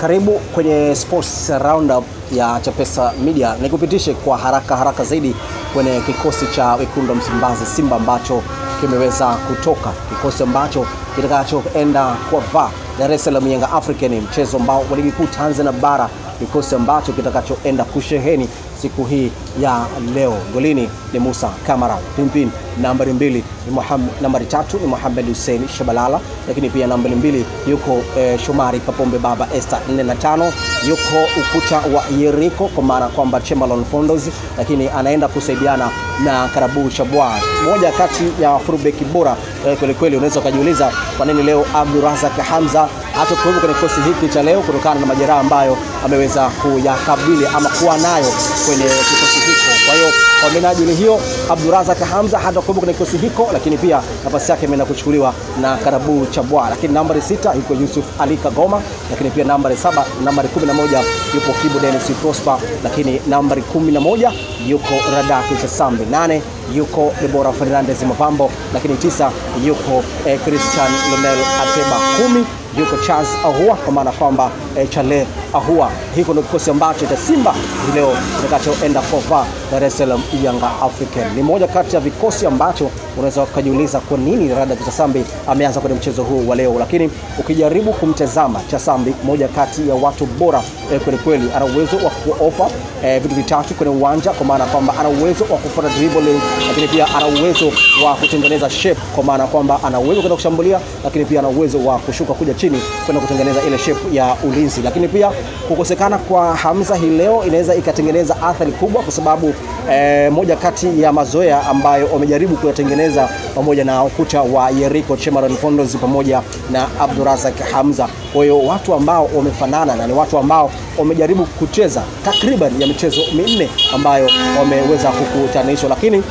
Karibu kwenye Sports Roundup ya Chapesa Media. Nikupitishe kwa haraka zaidi kwenye kikosi cha Wekundu Msimbazi Simba ambacho kimeweza kutoka, kikosi ambacho kitakachoenda kwa Dar es Salaam Young African, mchezo ambao wa ligi kuu Tanzania bara, kikosi ambacho kitakachoenda kusheheni siku hii ya leo. Golini ni Musa Kamara, Pimpin nambari 2 ni nambari 3 ni Mohamed Hussein Shabalala, lakini pia nambari 2 yuko Shomari Kapombe Baba Esther, 4 na 5 yuko ukuta wa Yeriko kwa maana kwamba Chamberlain Fondos, lakini anaenda kusaidiana na Karabu Shabwa, moja kati ya fullback bora kweli. Unaweza kujiuliza kwa nini leo Abdurazak Hamza hatakuwepo kwenye kikosi hiki cha leo kutokana na majeraha ambayo ameweza kuyakabili ama kuwa nayo kwenye kikosi hiko. Kwa hiyo kwa minajili hiyo Abdurazak Hamza hatakuwepo kwenye kikosi hiko, lakini pia nafasi yake imeenda kuchukuliwa na Karabu Shabwa. Lakini nambari 6 yuko Yusuf Ali Kagoma, lakini pia nambari 7 nambari 11 yupo Kibu Dennis Prosper, lakini nambari 11 yuko Radaki Chasambi, 8 yuko Deborah Fernandez Mapambo, lakini 9 yuko Christian Lonel Ateba, 10 yuko Charles Ahua kwa maana kwamba Chale Ahua. Hiko ndio kikosi ambacho cha Simba leo kitakachoenda kwa Dar es Salaam Young African. Ni moja kati ya vikosi ambacho unaweza kujiuliza kwa nini Radaki Chasambi ameanza kwenye mchezo huu wa leo, lakini ukijaribu kumtazama Chasambi, moja kati ya watu bora kweli. Ana uwezo wa kuofa vitu vitatu kwenye uwanja, kwa maana kwamba ana uwezo wa kufuata dribbling, lakini pia ana uwezo wa kutengeneza shape, kwa maana kwamba ana uwezo kwenda kushambulia, lakini pia ana uwezo wa kushuka kuja chini kwenda kutengeneza ile shape ya ulinzi. Lakini pia kukosekana kwa Hamza hii leo inaweza ikatengeneza athari kubwa, kwa sababu moja kati ya mazoea ambayo wamejaribu kuyatengeneza pamoja na ukuta wa Yeriko, Chamberlain Fondos pamoja na Abdurazak Hamza. Kwa hiyo watu ambao wamefanana na ni watu ambao wamejaribu kucheza takriban ya michezo 4 ambayo wameweza kukutanishwa, lakini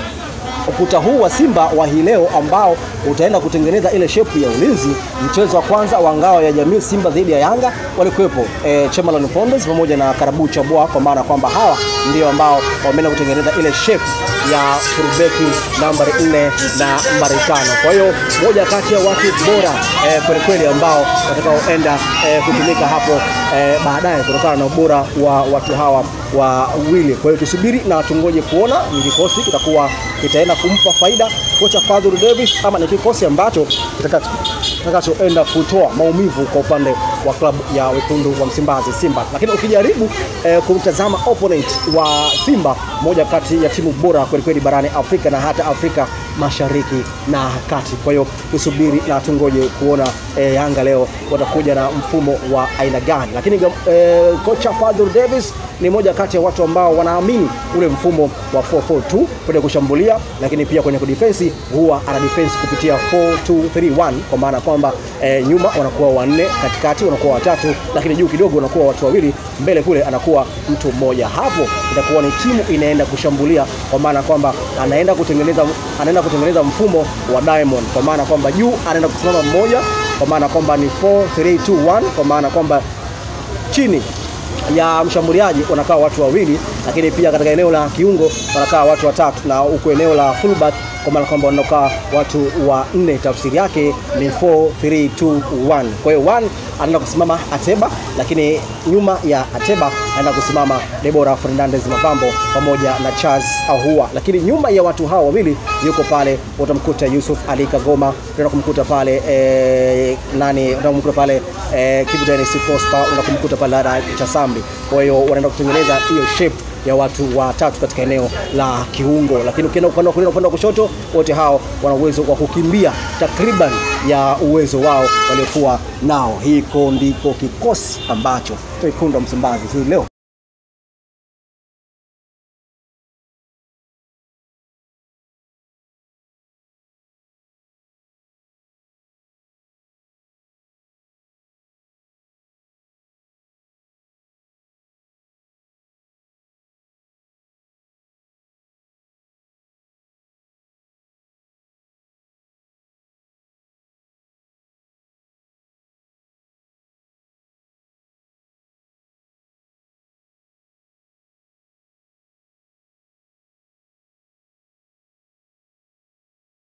ukuta huu wa Simba wa hii leo ambao utaenda kutengeneza ile shape ya ulinzi. Mchezo wa kwanza wa ngao ya jamii Simba dhidi ya Yanga walikuwepo Chamberlain Fondos pamoja na Karabu Shabwa, kwa maana kwamba hawa ndio ambao wameenda kutengeneza ile shape ya fullback nambari 4 na nambari 5. Kwa hiyo moja kati ya watu bora kweli ambao watakaoenda kutumika hapo baadaye kutokana na ubora wa watu hawa wawili. Kwa hiyo tusubiri na tungoje kuona ni kikosi kitaenda kumpa faida kocha Fadlu Davis ama ni kikosi ambacho kitakachoenda kutoa maumivu kwa upande wa klabu ya Wekundu wa Msimbazi Simba. Lakini ukijaribu kumtazama opponent wa Simba, moja kati ya timu bora kweli barani Afrika na hata Afrika Mashariki na Kati. Kwa hiyo tusubiri na tungoje kuona Yanga leo watakuja na mfumo wa aina gani. Lakini kocha Fadlu Davis ni moja kati ya watu ambao wanaamini ule mfumo wa 4-4-2 kwenye kushambulia, lakini pia kwenye kudefense huwa ana defense kupitia 4-2-3-1, kwa maana kwamba nyuma wanakuwa 4, katikati wanakuwa 3, lakini juu kidogo wanakuwa watu 2, mbele kule anakuwa mtu mmoja. Hapo itakuwa ni timu inaenda kushambulia, kwa maana kwamba anaenda kutengeneza mfumo wa diamond, kwa maana kwamba juu anaenda kusimama mmoja, kwa maana kwamba ni 4-3-2-1, kwa maana kwamba chini ya mshambuliaji wanakaa watu 2, lakini pia katika eneo la kiungo wanakaa watu 3, na huko eneo la fullback kwa maana kwamba wanakaa watu 4. Tafsiri yake ni 4-3-2-1. Kwa hiyo 1 anaenda kusimama Ateba, lakini nyuma ya Ateba anaenda kusimama Deborah Fernandez Mapambo pamoja na Charles Ahua, lakini nyuma ya watu hao wawili yuko pale utamkuta Yusuf Ali Kagoma, unakumkuta pale unakumkuta pale Kibu Dennis Prosper, unakumkuta pale Radaki Chasambi. Kwa hiyo wanaenda kutengeneza hiyo shape ya watu 3 katika eneo la kiungo, lakini ukienda upande wa kulia upande wa kushoto, wote hao wana uwezo wa kukimbia takriban ya uwezo wao waliokuwa nao. Hiko ndiko kikosi ambacho Wekundu wa Msimbazi hii leo